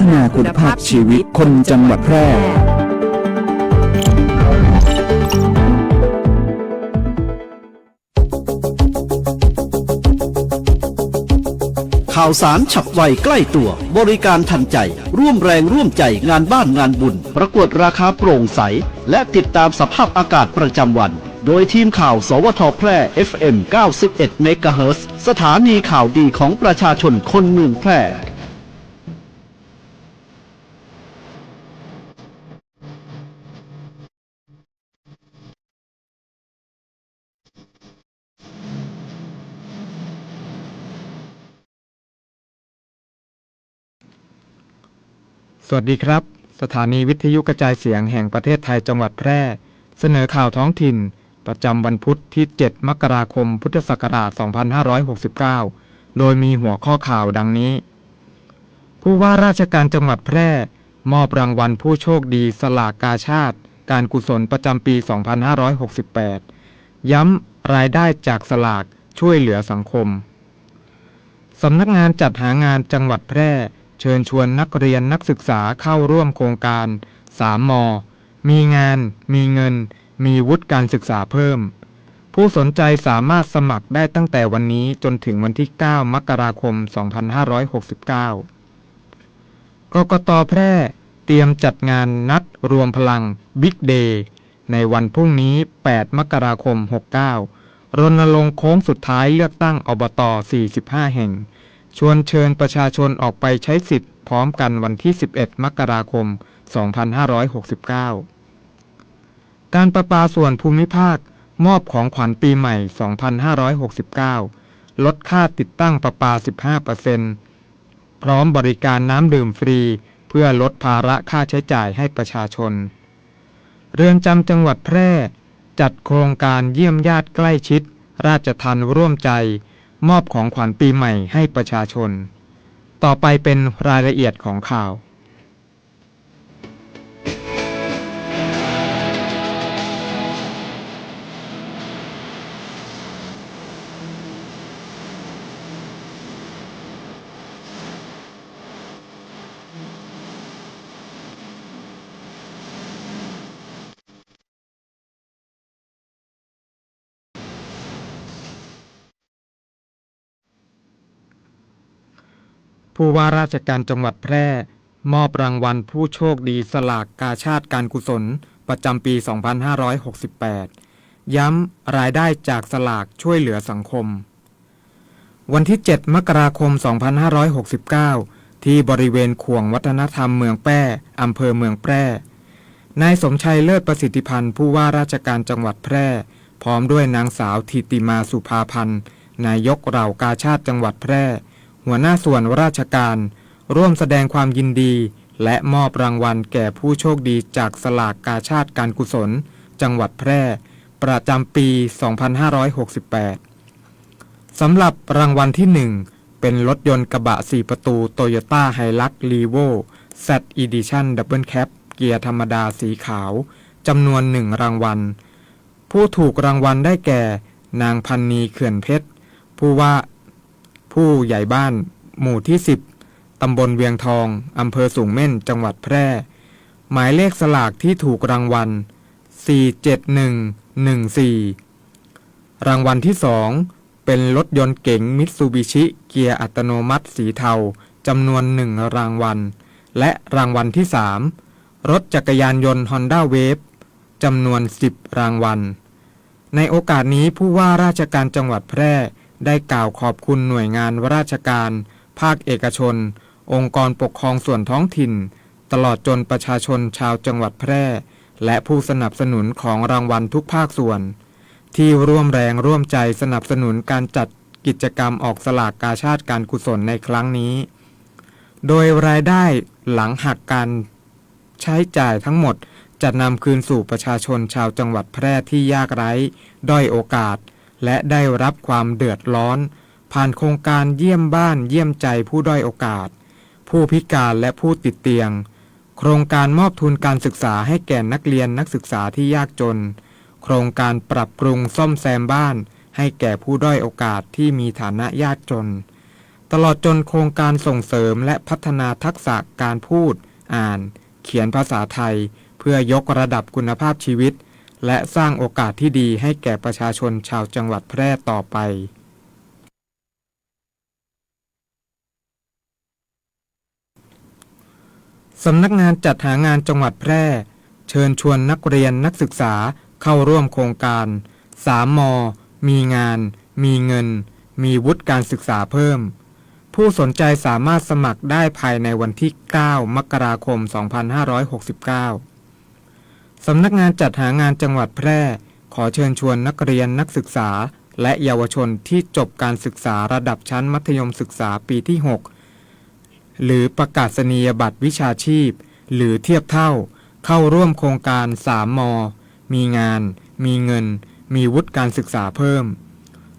ฒนาคุณภาพชีวิตคนจังหวัดแพร่ข่าวสารฉับไวใกล้ตัวบริการทันใจร่วมแรงร่วมใจงานบ้านงานบุญประกวดราคาโปร่งใสและติดตามสภาพอากาศประจำวันโดยทีมข่าวสวทแพร่ FM 91 เมกะเฮิรตซ์สถานีข่าวดีของประชาชนคนเมืองแพร่สวัสดีครับสถานีวิทยุกระจายเสียงแห่งประเทศไทยจังหวัดแพร่เสนอข่าวท้องถิ่นประจำวันพุธที่ 7 มกราคม พุทธศักราช 2569 โดยมีหัวข้อข่าวดังนี้ผู้ว่าราชการจังหวัดแพร่มอบรางวัลผู้โชคดีสลากกาชาติการกุศลประจำปี 2568 ย้ำรายได้จากสลากช่วยเหลือสังคมสำนักงานจัดหางานจังหวัดแพร่เชิญชวนนักเรียนนักศึกษาเข้าร่วมโครงการ3 ม.มีงานมีเงินมีวุฒิการศึกษาเพิ่มผู้สนใจสามารถสมัครได้ตั้งแต่วันนี้จนถึงวันที่ 9 มกราคม 2569 กกต.แพร่เตรียมจัดงานนัดรวมพลังบิ๊กเดย์ในวันพรุ่งนี้ 8 มกราคม 69 รณรงค์โค้งสุดท้ายเลือกตั้งอบต. 45 แห่งชวนเชิญประชาชนออกไปใช้สิทธิ์พร้อมกันวันที่ 11 มกราคม 2569 การประปาส่วนภูมิภาคมอบของขวัญปีใหม่ 2569 ลดค่าติดตั้งประปา 15% พร้อมบริการน้ำดื่มฟรีเพื่อลดภาระค่าใช้จ่ายให้ประชาชนเรือนจำจังหวัดแพร่จัดโครงการเยี่ยมญาติใกล้ชิดราชทัณฑ์ร่วมใจมอบของขวัญปีใหม่ให้ประชาชนต่อไปเป็นรายละเอียดของข่าวผู้ว่าราชการจังหวัดแพร่มอบรางวัลผู้โชคดีสลากกาชาติการกุศลประจำปี 2568 ย้ำรายได้จากสลากช่วยเหลือสังคมวันที่ 7 มกราคม 2569 ที่บริเวณขวงวัฒนธรรมเมืองแพร่อำเภอเมืองแพร่นายสมชัยเลิศประสิทธิพันธ์ผู้ว่าราชการจังหวัดแพร่พร้อมด้วยนางสาวธิติมาสุภาพันธ์นายกเหล่ากาชาติจังหวัดแพร่หัวหน้าส่วนราชการร่วมแสดงความยินดีและมอบรางวัลแก่ผู้โชคดีจากสลากกาชาติการกุศลจังหวัดแพร่ประจำปี 2568 สำหรับรางวัลที่ 1 เป็นรถยนต์กระบะ 4 ประตู Toyota Hilux Revo Z Edition Double Cab เกียร์ธรรมดาสีขาวจำนวน 1 รางวัลผู้ถูกรางวัลได้แก่นางพันนีเขื่อนเพชรผู้ใหญ่บ้านหมู่ที่ 10 ตำบลเวียงทองอำเภอสูงเม่นจังหวัดแพร่หมายเลขสลากที่ถูกรางวัล 47114 รางวัลที่ 2 เป็นรถยนต์เก๋งมิตซูบิชิเกียร์อัตโนมัติสีเทาจำนวน 1 รางวัลและรางวัลที่ 3 รถจักรยานยนต์ Honda Wave จำนวน 10 รางวัลในโอกาสนี้ผู้ว่าราชการจังหวัดแพร่ได้กล่าวขอบคุณหน่วยงานราชการภาคเอกชนองค์กรปกครองส่วนท้องถิ่นตลอดจนประชาชนชาวจังหวัดแพร่และผู้สนับสนุนของรางวัลทุกภาคส่วนที่ร่วมแรงร่วมใจสนับสนุนการจัดกิจกรรมออกสลากกาชาติการกุศลในครั้งนี้โดยรายได้หลังหักการใช้จ่ายทั้งหมดจะนำคืนสู่ประชาชนชาวจังหวัดแพร่ที่ยากไร้ด้อยโอกาสและได้รับความเดือดร้อนผ่านโครงการเยี่ยมบ้านเยี่ยมใจผู้ด้อยโอกาสผู้พิการและผู้ติดเตียงโครงการมอบทุนการศึกษาให้แก่นักเรียนนักศึกษาที่ยากจนโครงการปรับปรุงซ่อมแซมบ้านให้แก่ผู้ด้อยโอกาสที่มีฐานะยากจน ตลอดจนโครงการส่งเสริมและพัฒนาทักษะการพูดอ่านเขียนภาษาไทยเพื่อยกระดับคุณภาพชีวิตและสร้างโอกาสที่ดีให้แก่ประชาชนชาวจังหวัดแพร่ต่อไปสำนักงานจัดหางานจังหวัดแพร่เชิญชวนนักเรียนนักศึกษาเข้าร่วมโครงการ3 ม.มีงานมีเงินมีวุฒิการศึกษาเพิ่มผู้สนใจสามารถสมัครได้ภายในวันที่ 9 มกราคม 2569 สำนักงานจัดหางานจังหวัดแพร่ขอเชิญชวนนักเรียนนักศึกษาและเยาวชนที่จบการศึกษาระดับชั้นมัธยมศึกษาปีที่ 6 หรือประกาศนียบัตรวิชาชีพหรือเทียบเท่าเข้าร่วมโครงการ3 ม.มีงานมีเงินมีวุฒิการศึกษาเพิ่ม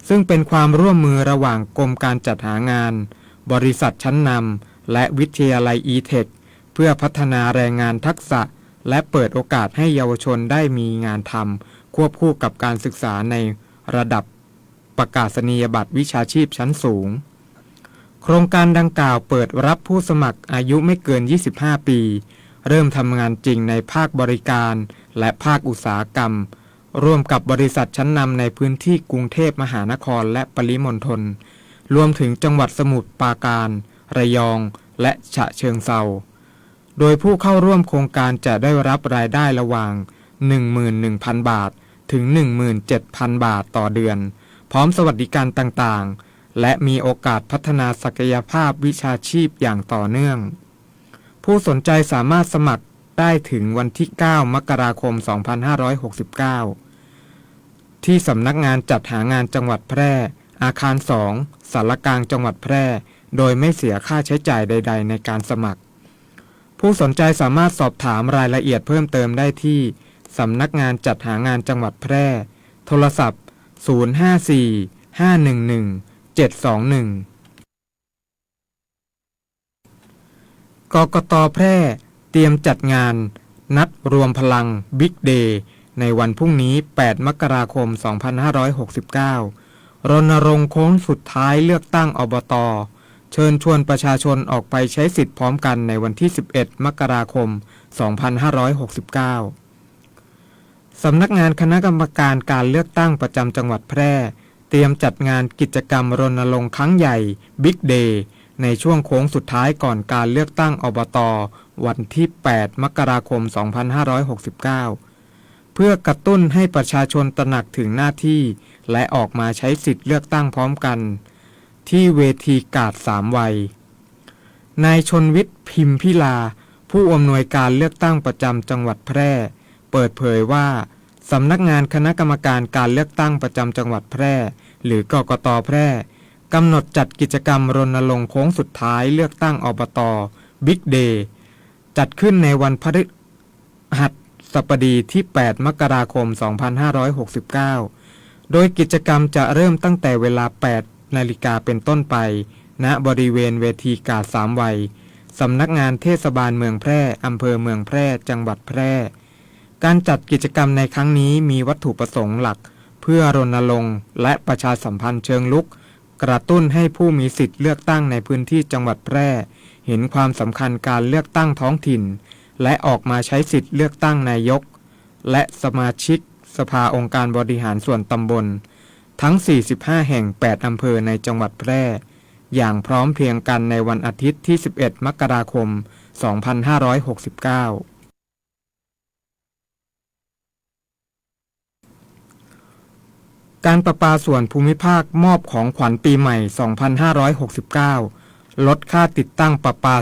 ซึ่งเป็นความร่วมมือระหว่างกรมการจัดหางานบริษัทชั้นนำและวิทยาลัย e-tech เพื่อพัฒนาแรงงานทักษะและเปิดโอกาสให้เยาวชนได้มีงานทำควบคู่กับการศึกษาในระดับประกาศนียบัตรวิชาชีพชั้นสูงโครงการดังกล่าวเปิดรับผู้สมัครอายุไม่เกิน 25 ปีเริ่มทำงานจริงในภาคบริการและภาคอุตสาหกรรมร่วมกับบริษัทชั้นนำในพื้นที่กรุงเทพมหานครและปริมณฑลรวมถึงจังหวัดสมุทรปราการระยองและฉะเชิงเทราโดยผู้เข้าร่วมโครงการจะได้รับรายได้ระหว่าง 11,000 บาทถึง 17,000 บาทต่อเดือนพร้อมสวัสดิการต่างๆและมีโอกาสพัฒนาศักยภาพวิชาชีพอย่างต่อเนื่องผู้สนใจสามารถสมัครได้ถึงวันที่ 9 มกราคม 2569 ที่สำนักงานจัดหางานจังหวัดแพร่อาคาร 2 สารกลางจังหวัดแพร่โดยไม่เสียค่าใช้จ่ายใดๆในการสมัครผู้สนใจสามารถสอบถามรายละเอียดเพิ่มเติมได้ที่สำนักงานจัดหางานจังหวัดแพร่โทรศัพท์ 054-511-721 กกต.แพร่เตรียมจัดงานนัดรวมพลังบิ๊กเดย์ในวันพรุ่งนี้ 8 มกราคม 2569 รณรงค์โค้งสุดท้ายเลือกตั้งอบต.เชิญชวนประชาชนออกไปใช้สิทธิ์พร้อมกันในวันที่ 11 มกราคม 2569 สำนักงานคณะกรรมการการเลือกตั้งประจำจังหวัดแพร่เตรียมจัดงานกิจกรรมรณรงค์ครั้งใหญ่บิ๊กเดย์ในช่วงโค้งสุดท้ายก่อนการเลือกตั้งอบต.วันที่ 8 มกราคม 2569 เพื่อกระตุ้นให้ประชาชนตระหนักถึงหน้าที่และออกมาใช้สิทธิ์เลือกตั้งพร้อมกันที่เวทีกาด3 วัยนายชนวิทย์พิมพิลาผู้อำนวยการเลือกตั้งประจำจังหวัดแพร่เปิดเผยว่าสำนักงานคณะกรรมการการเลือกตั้งประจำจังหวัดแพร่หรือกกต.แพร่กำหนดจัดกิจกรรมรณรงค์โค้งสุดท้ายเลือกตั้งอบต.บิ๊กเดย์จัดขึ้นในวันพฤหัสบดีที่ 8 มกราคม 2569 โดยกิจกรรมจะเริ่มตั้งแต่เวลา 8 นาฬิกาเป็นต้นไปณบริเวณเวทีกาด3 วัยสำนักงานเทศบาลเมืองแพร่อำเภอเมืองแพร่จังหวัดแพร่การจัดกิจกรรมในครั้งนี้มีวัตถุประสงค์หลักเพื่อรณรงค์และประชาสัมพันธ์เชิงลุกกระตุ้นให้ผู้มีสิทธิ์เลือกตั้งในพื้นที่จังหวัดแพร่เห็นความสำคัญการเลือกตั้งท้องถิ่นและออกมาใช้สิทธิ์เลือกตั้งนายกและสมาชิกสภาองค์การบริหารส่วนตำบลทั้ง 45 แห่ง 8 อำเภอในจังหวัดแพร่อย่างพร้อมเพรียงกันในวันอาทิตย์ที่ 11 มกราคม 2569 การประปาส่วนภูมิภาคมอบของขวัญปีใหม่ 2569 ลดค่าติดตั้งประปา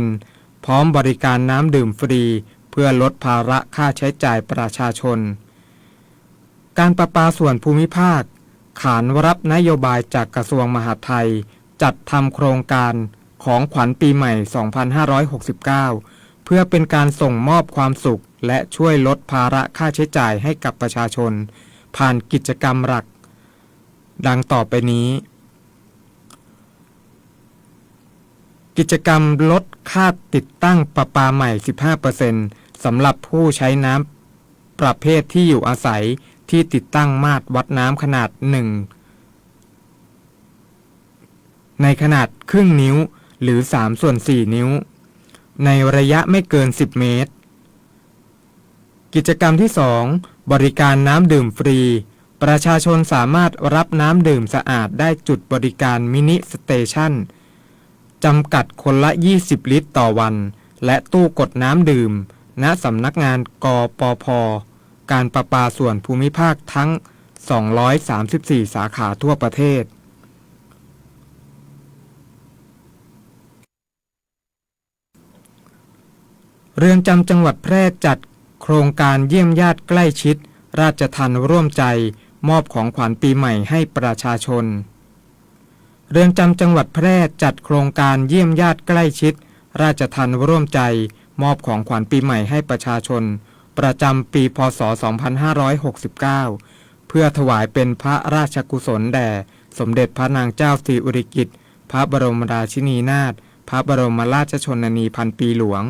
15% พร้อมบริการน้ำดื่มฟรีเพื่อลดภาระค่าใช้จ่ายประชาชนการประปาส่วนภูมิภาคขานรับนโยบายจากกระทรวงมหาดไทยจัดทำโครงการของขวัญปีใหม่ 2569 เพื่อเป็นการส่งมอบความสุขและช่วยลดภาระค่าใช้จ่ายให้กับประชาชนผ่านกิจกรรมหลักดังต่อไปนี้กิจกรรมลดค่าติดตั้งประปาใหม่ 15% สำหรับผู้ใช้น้ำประเภทที่อยู่อาศัยที่ติดตั้งมาตรวัดน้ำขนาด ในขนาดครึ่งนิ้วหรือ3/4 นิ้วในระยะไม่เกิน10 เมตรกิจกรรมที่ 2 บริการน้ำดื่มฟรีประชาชนสามารถรับน้ำดื่มสะอาดได้จุดบริการมินิสเตชันจำกัดคนละ20 ลิตรต่อวันและตู้กดน้ำดื่มณสำนักงานกปภ.การประปาส่วนภูมิภาคทั้ง234 สาขาทั่วประเทศเรือนจำจังหวัดแพร่จัดโครงการเยี่ยมญาติใกล้ชิดราชทัณฑ์ร่วมใจมอบของขวัญปีใหม่ให้ประชาชนเรือนจำจังหวัดแพร่จัดโครงการเยี่ยมญาติใกล้ชิดราชทัณฑ์ร่วมใจมอบของขวัญปีใหม่ให้ประชาชนประจำปีพ.ศ. 2569 เพื่อถวายเป็นพระราชกุศลแด่สมเด็จพระนางเจ้าสิริกิติ์พระบรมราชินีนาถพระบรมราชชนนีพันปีหลวง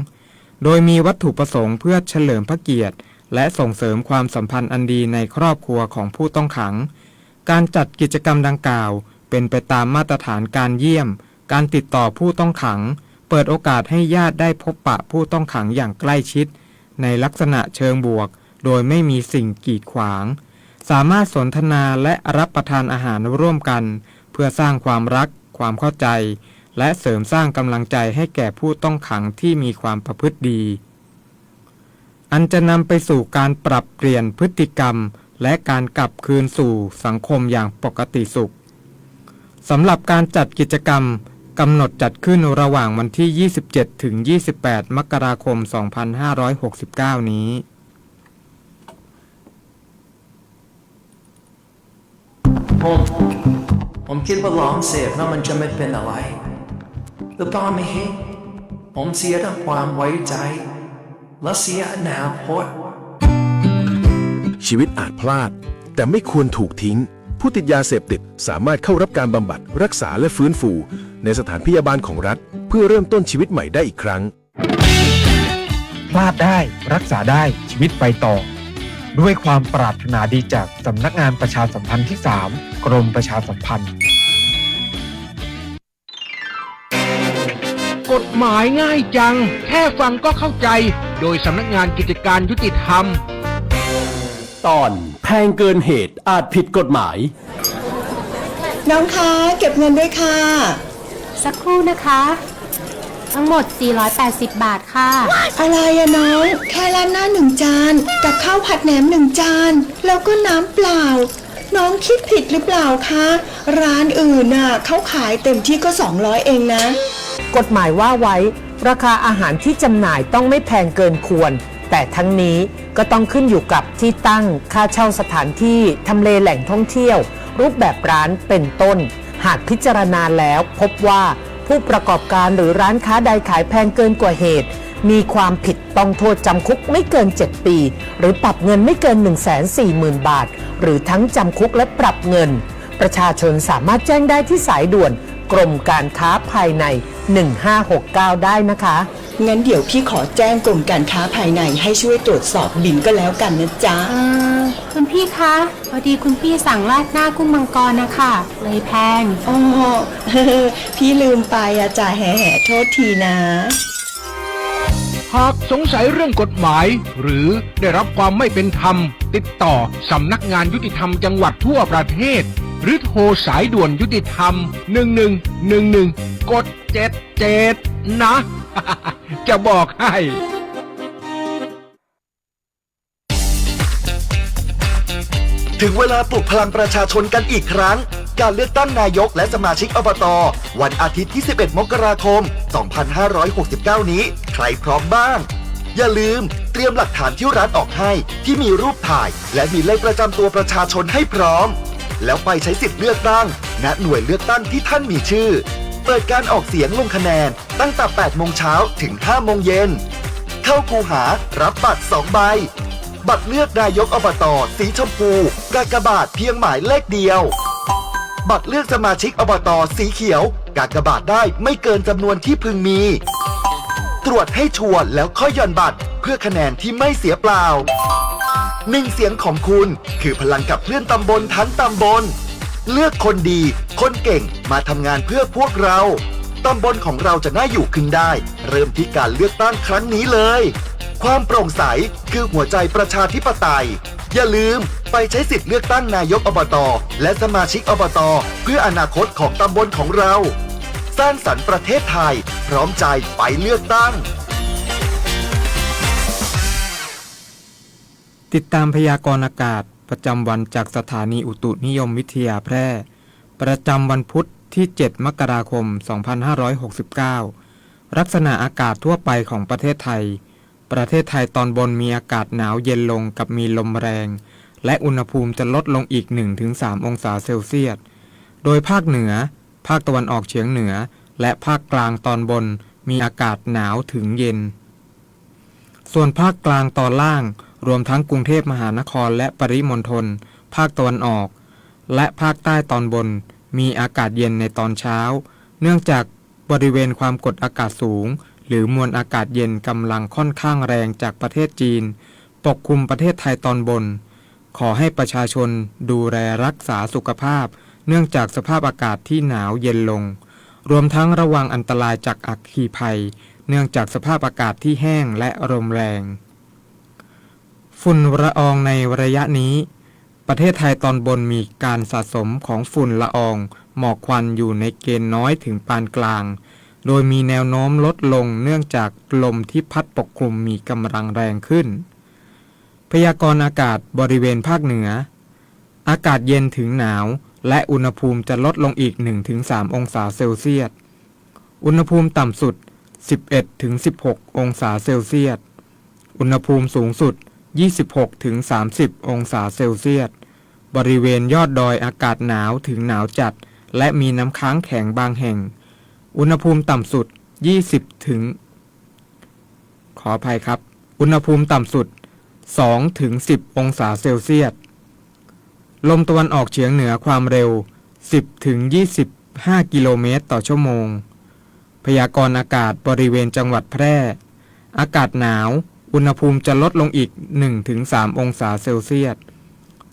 โดยมีวัตถุประสงค์เพื่อเฉลิมพระเกียรติและส่งเสริมความสัมพันธ์อันดีในครอบครัวของผู้ต้องขังการจัดกิจกรรมดังกล่าวเป็นไปตามมาตรฐานการเยี่ยมการติดต่อผู้ต้องขังเปิดโอกาสให้ญาติได้พบปะผู้ต้องขังอย่างใกล้ชิดในลักษณะเชิงบวกโดยไม่มีสิ่งกีดขวางสามารถสนทนาและรับประทานอาหารร่วมกันเพื่อสร้างความรักความเข้าใจและเสริมสร้างกำลังใจให้แก่ผู้ต้องขังที่มีความประพฤติดีอันจะนำไปสู่การปรับเปลี่ยนพฤติกรรมและการกลับคืนสู่สังคมอย่างปกติสุขสำหรับการจัดกิจกรรมกำหนดจัดขึ้นระหว่างวันที่ 27 ถึง 28 มกราคม 2569 นี้ผมคิดว่าลองเสพแล้วมันจะไม่เป็นอะไรหรือเปล่าไม่เห็นผมเสียทั้งความไว้ใจและเสียอนาคต ชีวิตอาจพลาดแต่ไม่ควรถูกทิ้งผู้ติดยาเสพติดสามารถเข้ารับการบำบัดรักษาและฟื้นฟูในสถานพยาบาลของรัฐเพื่อเริ่มต้นชีวิตใหม่ได้อีกครั้งพลาดได้รักษาได้ชีวิตไปต่อด้วยความปรารถนาดีจากสำนักงานประชาสัมพันธ์ที่ 3 กรมประชาสัมพันธ์กฎหมายง่ายจังแค่ฟังก็เข้าใจโดยสำนักงานกิจการยุติธรรมตอนแพงเกินเหตุอาจผิดกฎหมายน้องคะเก็บเงินด้วยค่ะสักครู่นะคะทั้งหมด480 บาทค่ะอะไรอะน้องแค่ราดหน้า1 จานกับข้าวผัดแหนม1 จานแล้วก็น้ำเปล่าน้องคิดผิดหรือเปล่าคะร้านอื่นน่ะเขาขายเต็มที่ก็200เองนะกฎหมายว่าไว้ราคาอาหารที่จำหน่ายต้องไม่แพงเกินควรแต่ทั้งนี้ก็ต้องขึ้นอยู่กับที่ตั้งค่าเช่าสถานที่ทำเลแหล่งท่องเที่ยวรูปแบบร้านเป็นต้นหากพิจารณาแล้วพบว่าผู้ประกอบการหรือร้านค้าใดขายแพงเกินกว่าเหตุมีความผิดต้องโทษจำคุกไม่เกิน7 ปีหรือปรับเงินไม่เกิน 140,000 บาทหรือทั้งจำคุกและปรับเงินประชาชนสามารถแจ้งได้ที่สายด่วนกรมการค้าภายใน1569ได้นะคะงั้นเดี๋ยวพี่ขอแจ้งกรมการค้าภายในให้ช่วยตรวจสอบบิลก็แล้วกันนะจ๊ะคุณพี่คะพอดีคุณพี่สั่งราดหน้ากุ้งมังกรนะคะเลยแพงอ๋อพี่ลืมไปอะจ่าแห่โทษทีนะหากสงสัยเรื่องกฎหมายหรือได้รับความไม่เป็นธรรมติดต่อสำนักงานยุติธรรมจังหวัดทั่วประเทศหรือโทรสายด่วนยุติธรรม1111กด77นะ จะบอกให้ถึงเวลาปลุกพลังประชาชนกันอีกครั้งการเลือกตั้งนายกและสมาชิกอบต.วันอาทิตย์ที่11 มกราคม 2569 นี้ใครพร้อมบ้างอย่าลืมเตรียมหลักฐานที่รัฐออกให้ที่มีรูปถ่ายและมีเลขประจำตัวประชาชนให้พร้อมแล้วไปใช้สิทธิ์เลือกตั้งณหน่วยเลือกตั้งที่ท่านมีชื่อเปิดการออกเสียงลงคะแนนตั้งแต่ 8 โมงเช้าถึง 5 โมงเย็นเข้าคูหารับบัตร 2 ใบบัตรเลือกนายกอบต.สีชมพูกากบาทเพียงหมายเลขเดียวบัตรเลือกสมาชิกอบต.สีเขียวกากบาทได้ไม่เกินจำนวนที่พึงมีตรวจให้ชัวร์แล้วค่อยหย่อนบัตรเพื่อคะแนนที่ไม่เสียเปล่า1 เสียงของคุณคือพลังขับเคลื่อนตำบลทั้งตำบลเลือกคนดี คนเก่งมาทำงานเพื่อพวกเราตำบลของเราจะน่าอยู่ขึ้นได้ เริ่มที่การเลือกตั้งครั้งนี้เลย ความโปร่งใสคือหัวใจประชาธิปไตยอย่าลืมไปใช้สิทธิ์เลือกตั้งนายกอบต.และสมาชิกอบต.เพื่ออนาคตของตำบลของเราสร้างสรรค์ประเทศไทยพร้อมใจไปเลือกตั้ง ติดตามพยากรณ์อากาศประจำวันจากสถานีอุตุนิยมวิทยาแพร่ประจำวันพุธที่ 7 มกราคม 2569 ลักษณะอากาศทั่วไปของประเทศไทยประเทศไทยตอนบนมีอากาศหนาวเย็นลงกับมีลมแรงและอุณหภูมิจะลดลงอีก 1-3 องศาเซลเซียสโดยภาคเหนือภาคตะวันออกเฉียงเหนือและภาคกลางตอนบนมีอากาศหนาวถึงเย็นส่วนภาคกลางตอนล่างรวมทั้งกรุงเทพมหานครและปริมณฑลภาคตะวันออกและภาคใต้ตอนบนมีอากาศเย็นในตอนเช้าเนื่องจากบริเวณความกดอากาศสูงหรือมวลอากาศเย็นกำลังค่อนข้างแรงจากประเทศจีนปกคลุมประเทศไทยตอนบนขอให้ประชาชนดูแลรักษาสุขภาพเนื่องจากสภาพอากาศที่หนาวเย็นลงรวมทั้งระวังอันตรายจากอัคคีภัยเนื่องจากสภาพอากาศที่แห้งและลมแรงฝุ่นละอองในระยะนี้ประเทศไทยตอนบนมีการสะสมของฝุ่นละอองหมอกควันอยู่ในเกณฑ์น้อยถึงปานกลางโดยมีแนวโน้มลดลงเนื่องจากลมที่พัดปกคลุมมีกำลังแรงขึ้นพยากรณ์อากาศบริเวณภาคเหนืออากาศเย็นถึงหนาวและอุณหภูมิจะลดลงอีก 1-3 องศาเซลเซียสอุณหภูมิต่ำสุด 11-16 องศาเซลเซียสอุณหภูมิสูงสุด 26-30 องศาเซลเซียสบริเวณยอดดอยอากาศหนาวถึงหนาวจัดและมีน้ำค้างแข็งบางแห่งอุณหภูมิต่ำสุดอุณหภูมิต่ำสุด 2-10 องศาเซลเซียสลมตะวันออกเฉียงเหนือความเร็ว 10-25 กิโลเมตรต่อชั่วโมงพยากรณ์อากาศบริเวณจังหวัดแพร่อากาศหนาวอุณหภูมิจะลดลงอีก 1-3 องศาเซลเซียส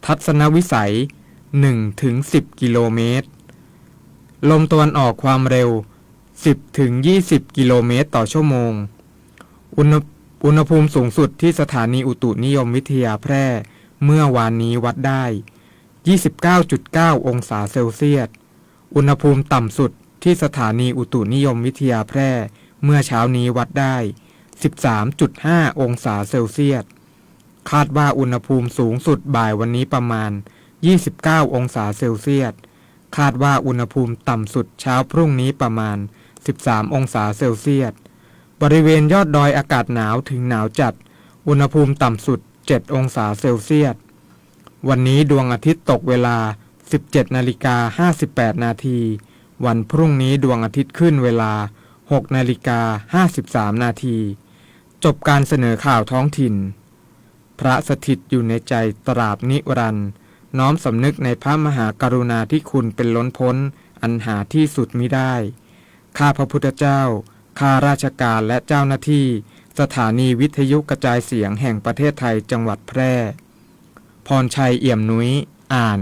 ทัศนวิสัย 1-10 กิโลเมตรลมตะวันออกความเร็ว 10-20 กิโลเมตรต่อชั่วโมงอุณหภูมิสูงสุดที่สถานีอุตุนิยมวิทยาแพร่เมื่อวานนี้วัดได้ 29.9 องศาเซลเซียสอุณหภูมิต่ำสุดที่สถานีอุตุนิยมวิทยาแพร่เมื่อเช้านี้วัดได้ 13.5 องศาเซลเซียสคาดว่าอุณหภูมิสูงสุดบ่ายวันนี้ประมาณ 29 องศาเซลเซียสคาดว่าอุณหภูมิต่ำสุดเช้าพรุ่งนี้ประมาณ 13 องศาเซลเซียสบริเวณยอดดอยอากาศหนาวถึงหนาวจัดอุณหภูมิต่ำสุด 7 องศาเซลเซียสวันนี้ดวงอาทิตย์ตกเวลา 17:58 นาทีวันพรุ่งนี้ดวงอาทิตย์ขึ้นเวลา 6:53 นาทีจบการเสนอข่าวท้องถิ่นพระสถิตอยู่ในใจตราบนิรันดร์น้อมสำนึกในพระมหากรุณาธิคุณเป็นล้นพ้นอันหาที่สุดมิได้ข้าพระพุทธเจ้าข้าราชการและเจ้าหน้าที่สถานีวิทยุกระจายเสียงแห่งประเทศไทยจังหวัดแพร่พรชัยเอี่ยมนุ้ยอ่าน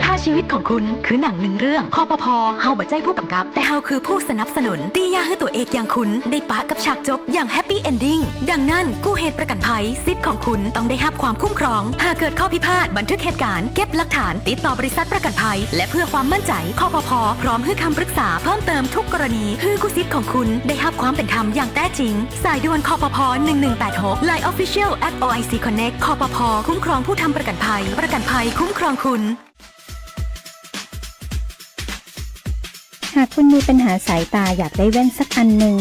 ถ้าชีวิตของคุณคือหนังหนึ่งเรื่องคปภ.เฮาบ่ใจผู้กำกับแต่เฮาคือผู้สนับสนุนตียาให้ตัวเอกอย่างคุณได้ปะกับฉากจบอย่างแฮปปี้เอนดิ้งดังนั้นกู้เหตุประกันภัยสิทธิ์ของคุณต้องได้รับความคุ้มครองหากเกิดข้อพิพาทบันทึกเหตุการณ์เก็บหลักฐานติดต่อบริษัทประกันภัยและเพื่อความมั่นใจคปภ.พร้อมให้คำปรึกษาเพิ่มเติมทุกกรณีเพื่อกู้สิทธิ์ของคุณได้รับความเป็นธรรมอย่างแท้จริงสายด่วนคปภ. 1186 Line Official @OIC Connect คปภ.คุ้มครองผู้ทำประกันภัยคุ้มครองคุณหากคุณมีปัญหาสายตาอยากได้แว่นสักอันหนึ่ง